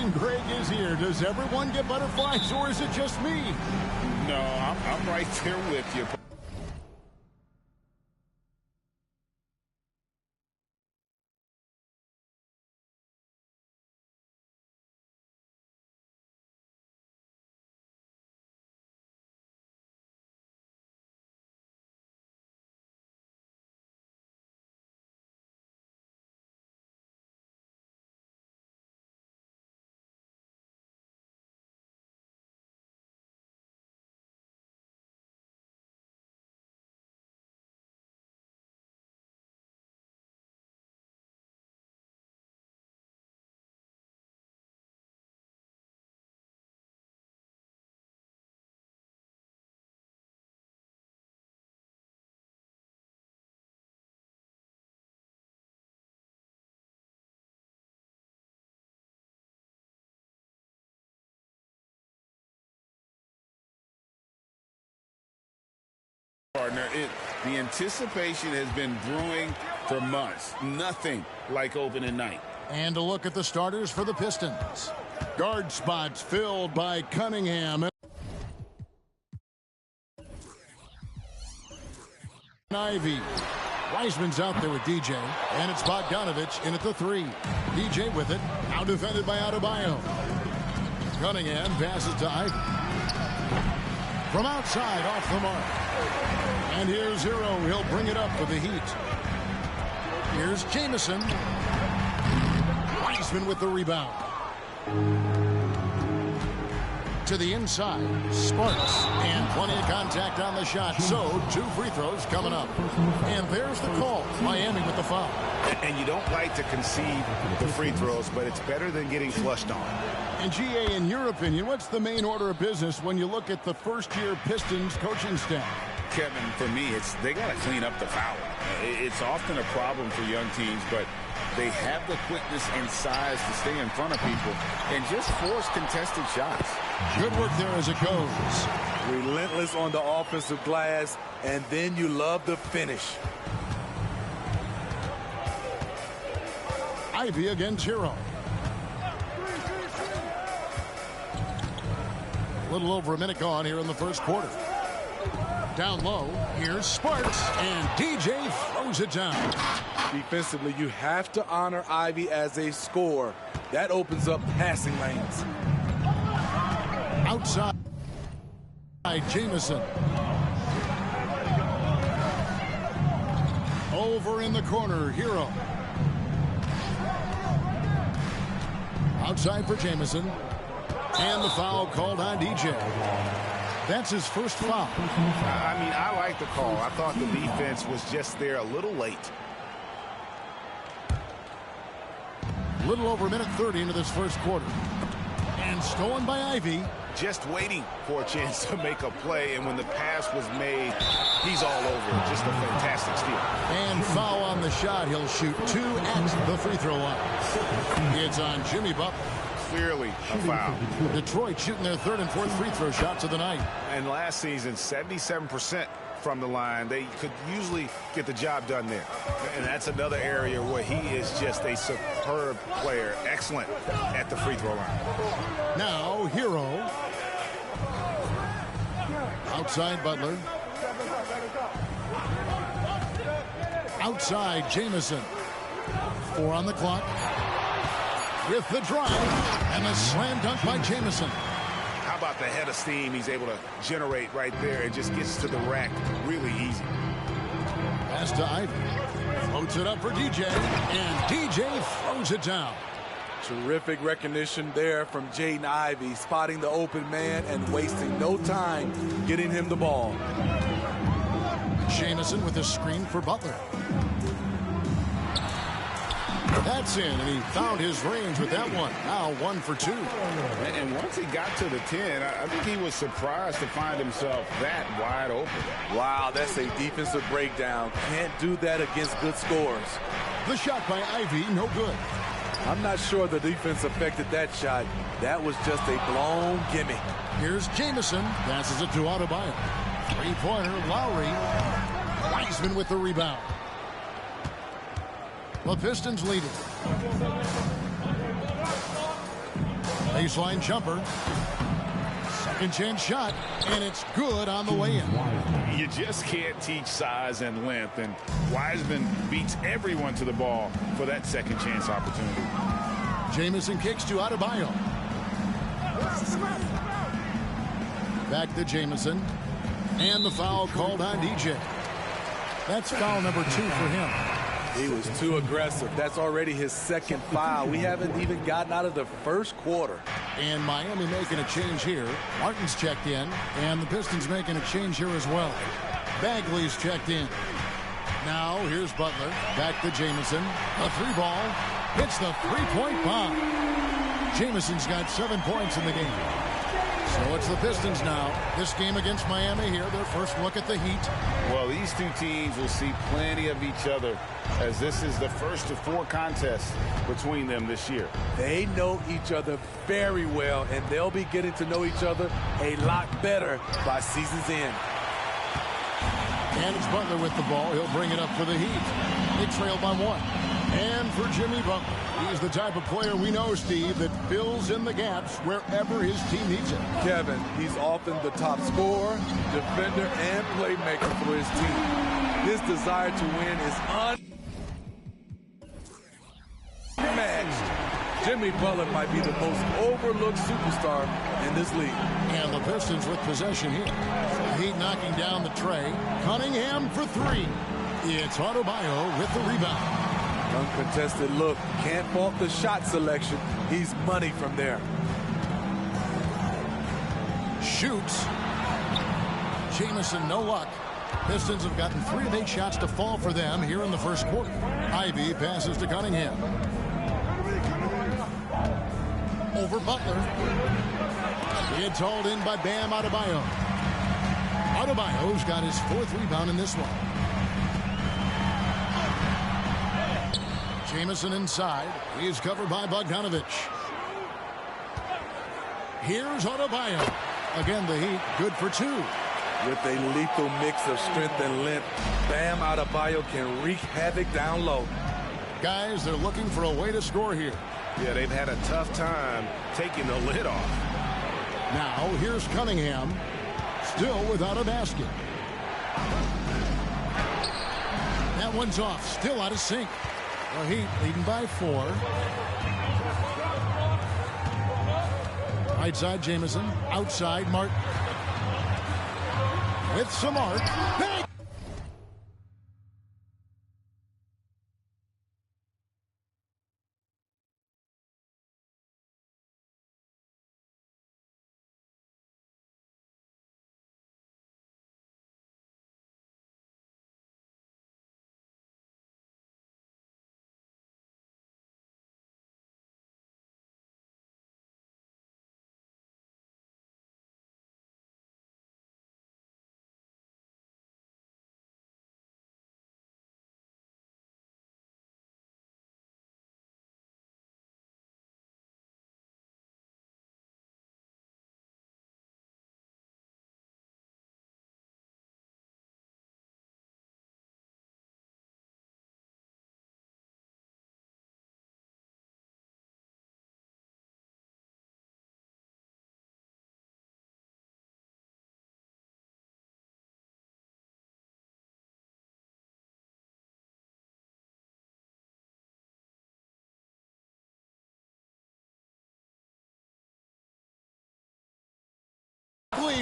And Greg is here. Does everyone get butterflies, or is it just me? No, I'm right there with you. Partner, the anticipation has been brewing for months. Nothing like opening night. And a look at the starters for the Pistons. Guard spots filled by Cunningham and Ivy. Wiseman's out there with DJ, and it's Bogdanovich in at the 3. DJ with it, now defended by Adebayo. Cunningham passes to Ivy. From outside, off the mark. And here's Hero. He'll bring it up for the Heat. Here's Jamison. Wiseman with the rebound. To the inside. Sparks. And plenty of contact on the shot. So, 2 free throws coming up. And there's the call. Miami with the foul. And you don't like to concede the free throws, but it's better than getting flushed on. And GA, in your opinion, what's the main order of business when you look at the first-year Pistons coaching staff? Kevin, for me, they got to clean up the foul. It's often a problem for young teams, but they have the quickness and size to stay in front of people and just force contested shots. Good work there as it goes. Relentless on the offensive glass, and then you love the finish. Ivy against Hero. A little over a minute gone here in the first quarter. Down low, here's Sparks, and DJ throws it down. Defensively, you have to honor Ivy as a scorer. That opens up passing lanes. Outside, Jamison. Over in the corner, Hero. Outside for Jamison. And the foul called on DJ. That's his first foul. I mean, I like the call. I thought the defense was just there a little late. A little over a minute 30 into this first quarter. And stolen by Ivy. Just waiting for a chance to make a play, and when the pass was made, he's all over it. Just a fantastic steal. And foul on the shot. He'll shoot 2 at the free throw line. It's on Jimmy Butler. Clearly a foul. Detroit shooting their 3rd and 4th free throw shots of the night. And last season, 77% from the line. They could usually get the job done there. And that's another area where he is just a superb player. Excellent at the free throw line. Now, Hero. Outside Butler. Outside Jamison. 4 on the clock. With the drive and the slam dunk by Jamison. How about the head of steam he's able to generate right there and just gets to the rack really easy. Pass to Ivy. Floats it up for DJ, and DJ throws it down. Terrific recognition there from Jaden Ivey, spotting the open man and wasting no time getting him the ball. Jamison with a screen for Butler. That's in, and he found his range with that one. Now 1 for 2. And once he got to the 10, I think he was surprised to find himself that wide open. Wow, that's a defensive breakdown. Can't do that against good scores. The shot by Ivy, no good. I'm not sure the defense affected that shot. That was just a blown gimme. Here's Jamison. Passes it to Adebayo. 3-pointer, Lowry. Wiseman with the rebound. The Pistons lead it. Baseline jumper. Second chance shot, and it's good on the way in. You just can't teach size and length, and Wiseman beats everyone to the ball for that second chance opportunity. Jamison kicks to Adebayo. Back to Jamison. And the foul called on DJ. That's foul number 2 for him. He was too aggressive. That's already his second foul. We haven't even gotten out of the first quarter. And Miami making a change here. Martin's checked in, and the Pistons making a change here as well. Bagley's checked in. Now here's Butler. Back to Jamison. A 3-ball. Hits the 3-point bomb. Jamison's got 7 points in the game. So it's the Pistons now. This game against Miami here, their first look at the Heat. Well, these two teams will see plenty of each other, as this is the first of 4 contests between them this year. They know each other very well, and they'll be getting to know each other a lot better by season's end. And it's Butler with the ball. He'll bring it up for the Heat. They trail by 1. And for Jimmy Butler, he's the type of player we know, Steve, that fills in the gaps wherever his team needs it. Kevin, he's often the top scorer, defender, and playmaker for his team. His desire to win is unmatched. Jimmy Butler might be the most overlooked superstar in this league. And the Pistons with possession here. Heat knocking down the tray. Cunningham for 3. It's Adebayo with the rebound. Uncontested look. Can't fault the shot selection. He's money from there. Shoots. Jamison, no luck. Pistons have gotten 3 of 8 shots to fall for them here in the first quarter. Ivy passes to Cunningham. Over Butler. It's hauled in by Bam Adebayo. Adebayo's got his 4th rebound in this one. Jamison inside. He's covered by Bogdanovich. Here's Adebayo. Again, the Heat good for 2. With a lethal mix of strength and length, Bam Adebayo can wreak havoc down low. Guys, they're looking for a way to score here. Yeah, they've had a tough time taking the lid off. Now, here's Cunningham. Still without a basket. That one's off. Still out of sync. The Heat leading by 4. Right side, Jamison. Outside, Martin. With some art. Hey!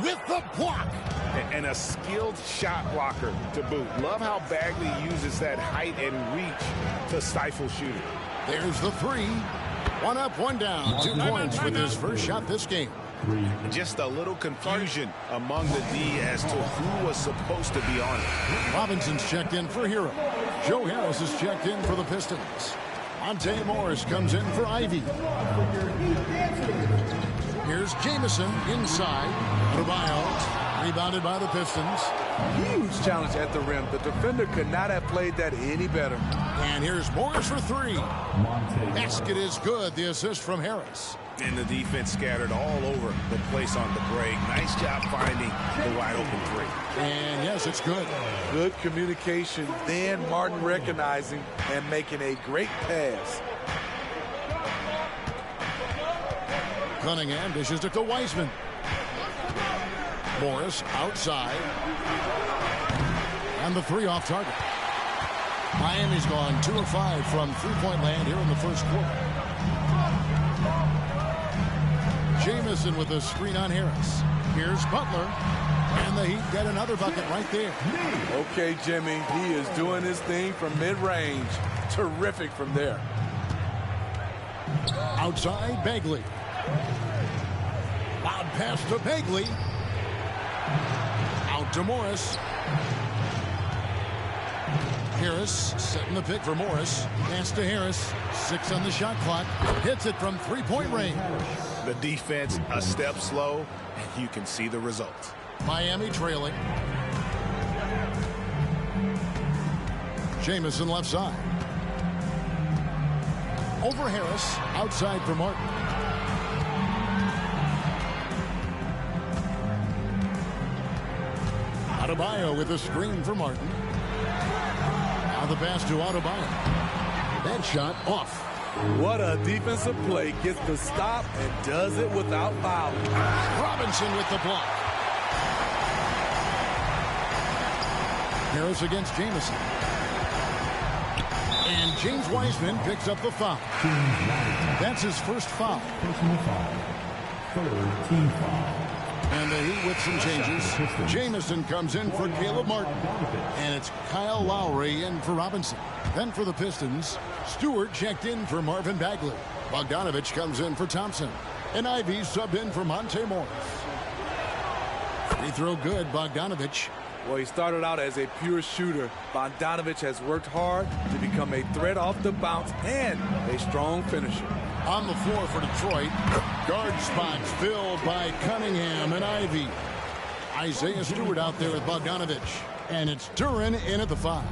With the block. And a skilled shot blocker to boot. Love how Bagley uses that height and reach to stifle shooting. There's the 3. 1 up, 1 down. 2 points with his first shot this game. Just a little confusion among the D as to who was supposed to be on it. Robinson's checked in for Hero. Joe Harris is checked in for the Pistons. Monte Morris comes in for Ivy. Here's Jamison inside. Adebayo rebounded by the Pistons. Huge challenge at the rim. The defender could not have played that any better. And here's Morris for 3. Basket is good. The assist from Harris. And the defense scattered all over the place on the break. Nice job finding the wide open 3. And yes, it's good. Good communication. Then Martin recognizing and making a great pass. Cunningham dishes it to Wiseman. Morris outside. And the three off target. Miami's gone 2 of 5 from three-point land here in the first quarter. Jamison with a screen on Harris. Here's Butler. And the Heat get another bucket right there. Okay, Jimmy, he is doing his thing from mid-range. Terrific from there. Outside, Bagley. Loud pass to Bagley. Out to Morris. Harris setting the pick for Morris. Pass to Harris. 6 on the shot clock. Hits it from three-point range. The defense a step slow, and you can see the result. Miami trailing. Jamison left side. Over Harris. Outside for Martin. Adebayo with a screen for Martin. Now the pass to Adebayo. That shot off. What a defensive play. Gets the stop and does it without fouling. Robinson with the block. Harris against Jamison. And James Wiseman picks up the foul. That's his first foul. Personal foul. Third team foul. And the Heat with some changes. Jamison comes in for Caleb Martin. And it's Kyle Lowry in for Robinson. Then for the Pistons, Stewart checked in for Marvin Bagley. Bogdanovich comes in for Thompson. And Ivy subbed in for Monte Morris. Free throw good, Bogdanovich. Well, he started out as a pure shooter. Bogdanovich has worked hard to become a threat off the bounce and a strong finisher. On the floor for Detroit, guard spots filled by Cunningham and Ivy. Isaiah Stewart out there with Bogdanovich. And it's Duren in at the 5.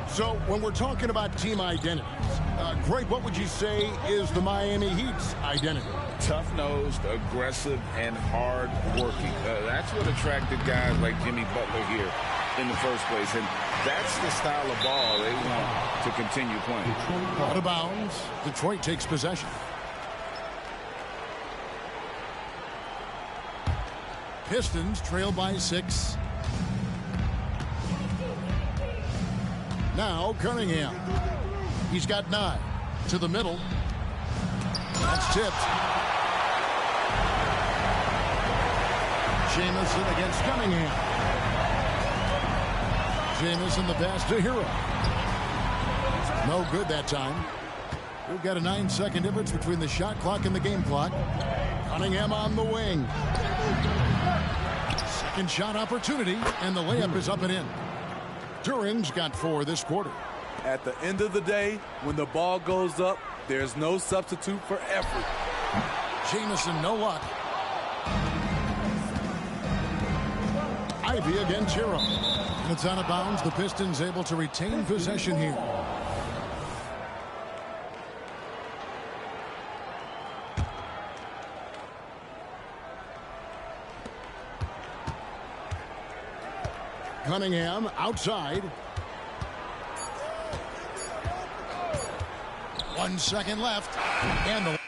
So when we're talking about team identities, Greg, what would you say is the Miami Heat's identity? Tough-nosed, aggressive, and hard-working. That's what attracted guys like Jimmy Butler here in the first place. And that's the style of ball they want to continue playing. Out of bounds. Detroit takes possession. Pistons trail by 6. Now Cunningham. He's got 9. To the middle. That's tipped. Jamison against Cunningham. Jamison the pass to Hero. No good that time. We've got a 9-second difference between the shot clock and the game clock. Cunningham on the wing. Second shot opportunity, and the layup is up and in. Duren's got 4 this quarter. At the end of the day, when the ball goes up, there's no substitute for effort. Jamison, no luck. Ivy against Hero. And it's out of bounds. The Pistons able to retain possession here. Cunningham outside. 1 second left. And the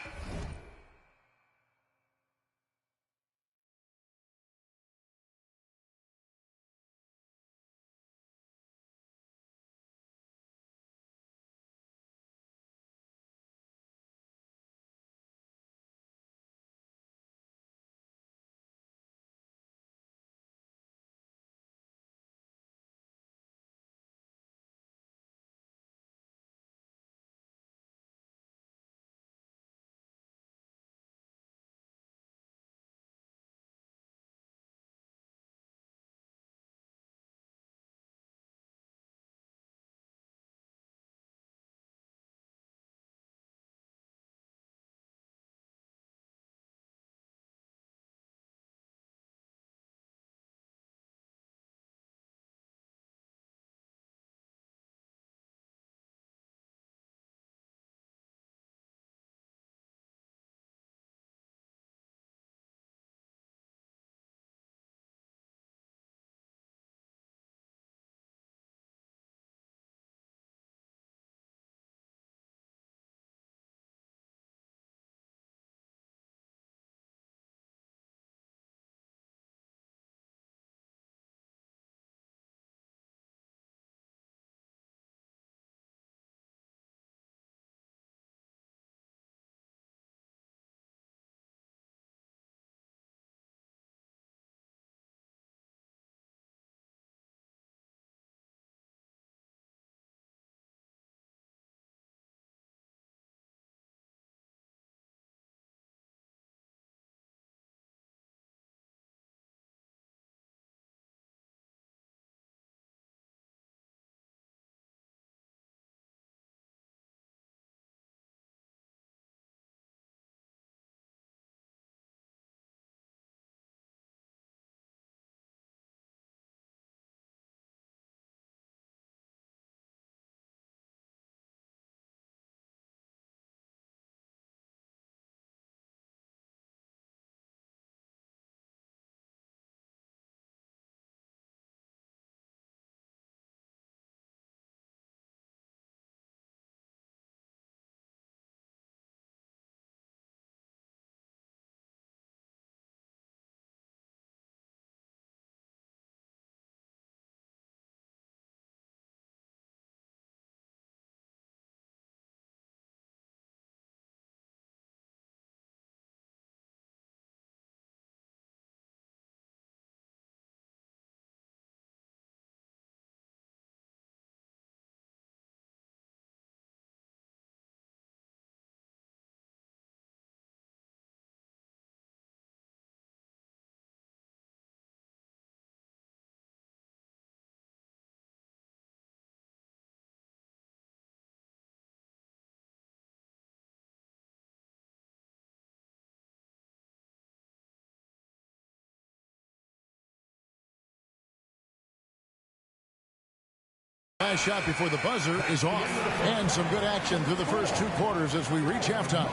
Last shot before the buzzer is off. And some good action through the first 2 quarters as we reach halftime.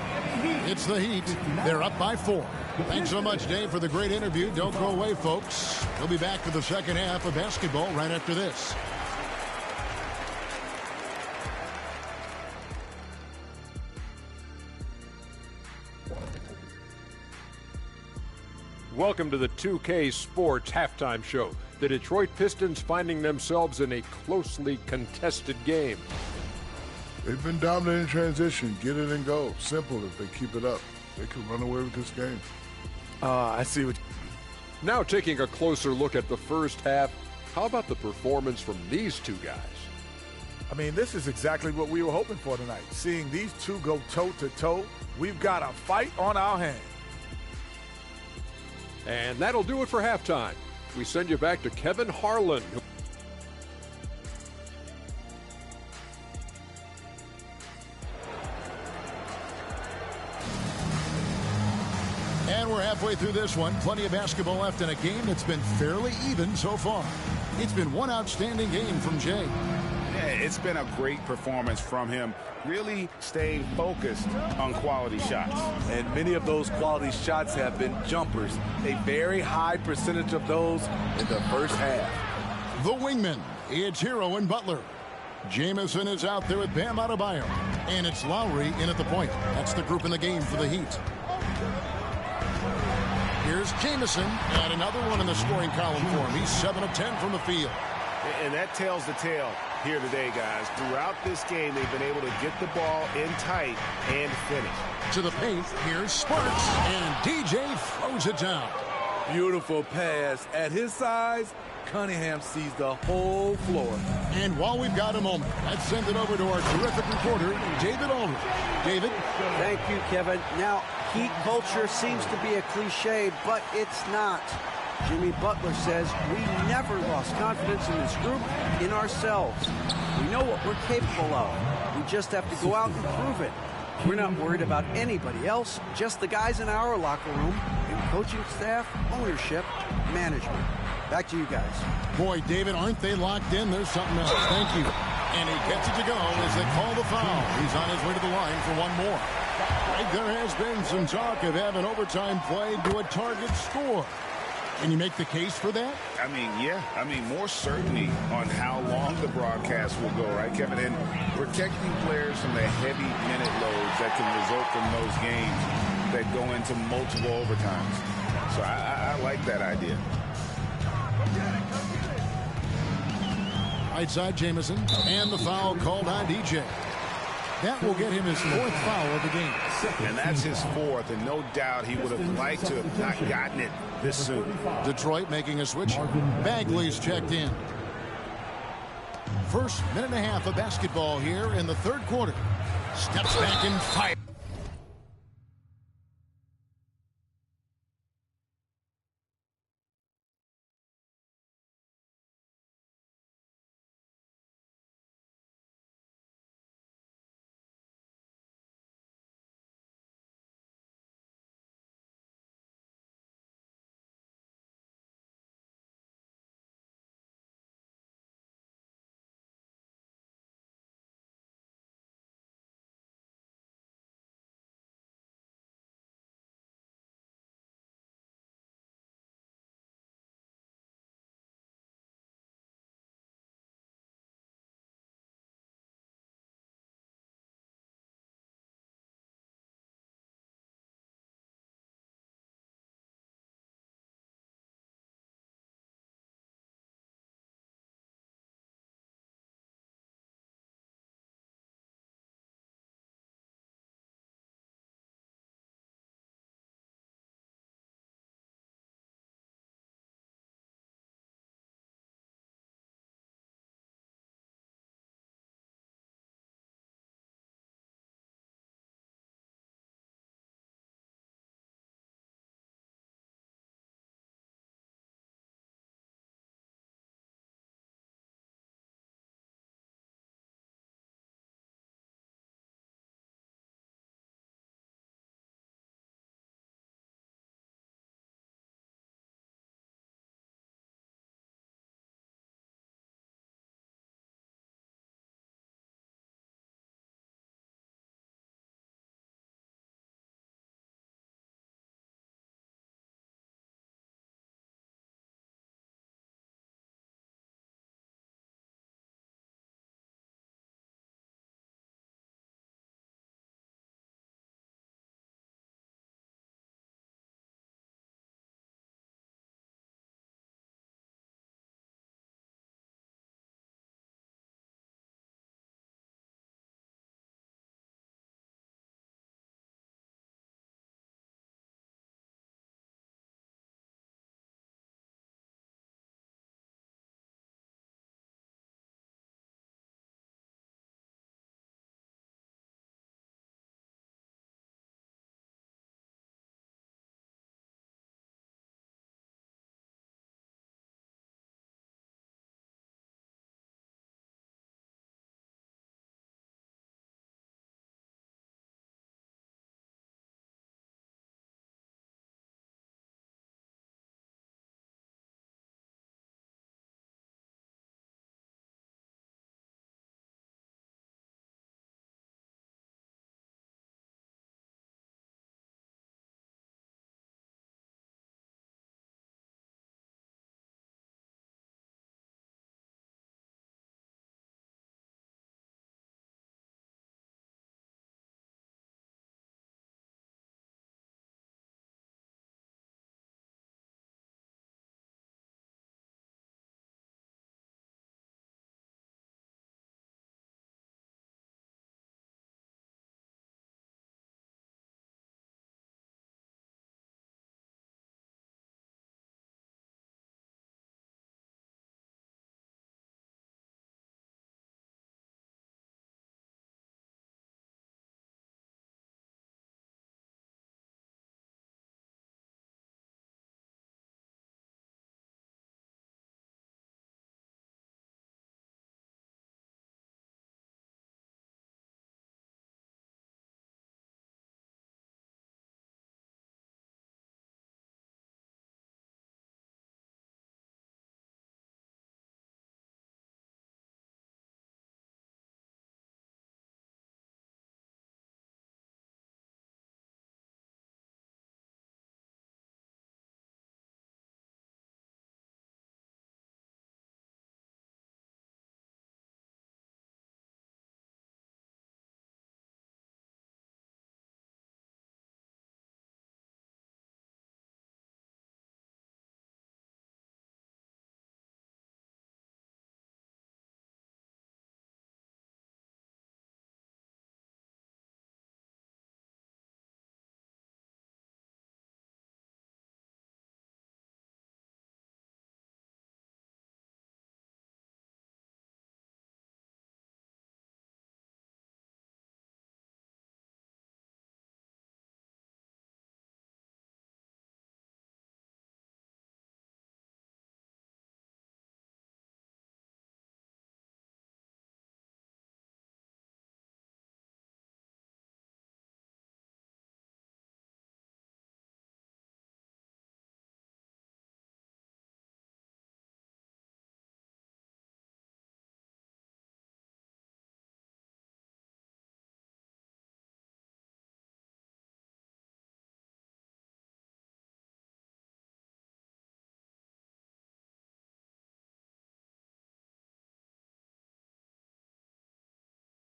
It's the Heat. They're up by 4. Thanks so much, Dave, for the great interview. Don't go away, folks. We'll be back for the second half of basketball right after this. Welcome to the 2K Sports Halftime Show. The Detroit Pistons finding themselves in a closely contested game. They've been dominant in transition. Get it and go. Simple. If they keep it up, they could run away with this game. I see what. Now taking a closer look at the first half, how about the performance from these two guys? I mean, this is exactly what we were hoping for tonight. Seeing these two go toe-to-toe, we've got a fight on our hands. And that'll do it for halftime. We send you back to Kevin Harlan. And we're halfway through this one. Plenty of basketball left in a game that's been fairly even so far. It's been one outstanding game from Jay. Yeah, it's been a great performance from him, really staying focused on quality shots. And many of those quality shots have been jumpers. A very high percentage of those in the first half. The wingman, it's Hero and Butler. Jamison is out there with Bam Adebayo. And it's Lowry in at the point. That's the group in the game for the Heat. Here's Jamison, and another one in the scoring column for him. He's 7 of 10 from the field. And that tells the tale here today, guys. Throughout this game, they've been able to get the ball in tight and finish. To the paint, here's Sparks, and DJ throws it down. Beautiful pass. At his size, Cunningham sees the whole floor. And while we've got a moment, let's send it over to our terrific reporter, David Aldridge. David? Thank you, Kevin. Now, Heat culture seems to be a cliche, but it's not. Jimmy Butler says we never lost confidence in this group, in ourselves. We know what we're capable of. We just have to go out and prove it. We're not worried about anybody else, just the guys in our locker room, and coaching staff, ownership, management. Back to you guys. Boy, David, aren't they locked in? There's something else. Thank you. And he gets it to go as they call the foul. He's on his way to the line for one more. Right, there has been some talk of having overtime played to a target score. Can you make the case for that? I mean, yeah. I mean, more certainty on how long the broadcast will go, right, Kevin? And protecting players from the heavy minute loads that can result from those games that go into multiple overtimes. So I like that idea. Right side, Jamison, and the foul called on DJ. That will get him his 4th foul of the game. And that's his 4th, and no doubt he would have liked to have not gotten it this soon. Detroit making a switch. Bagley's checked in. First minute and a half of basketball here in the third quarter. Steps back and fires.